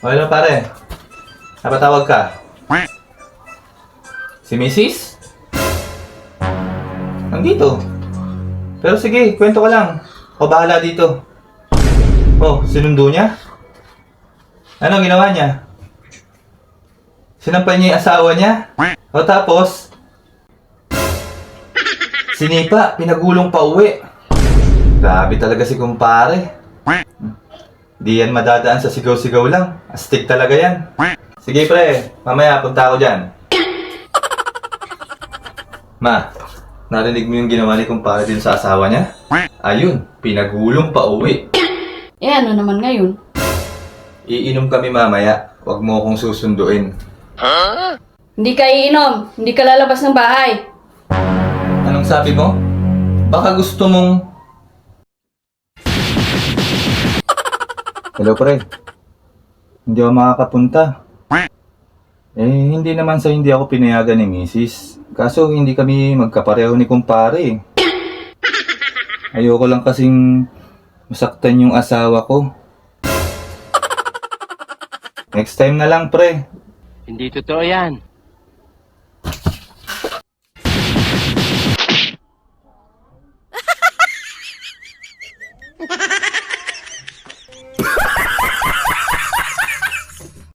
Okay lang pare. Napatawag ka. Si Mrs.? Nandito. Pero sige, kwento ko lang. Ako bahala dito. Oh, sinundo niya? Ano ginawa niya? Sinampal niya yung asawa niya? O tapos, sinipa, pinagulong pa uwi. Grabe talaga si kumpare. Di yan madadaan sa sigaw-sigaw lang. Astig talaga yan. Sige pre, mamaya punta ako dyan. Ma, narinig mo yung ginawa ni kumpare din sa asawa niya? Ayun, pinagulong pa uwi. Eh ano naman ngayon? Iinom kami mamaya. Huwag mo akong susunduin. Hindi ka iinom, hindi ka lalabas ng bahay. Anong sabi mo? Baka gusto mong... Hello pre. Hindi ako makakapunta. Hindi naman sa hindi ako pinayagan ni Mrs. Kaso hindi kami magkapareho ni kumpare. Ayoko lang kasing masaktan yung asawa ko. Next time na lang pre. Hindi totoo yan.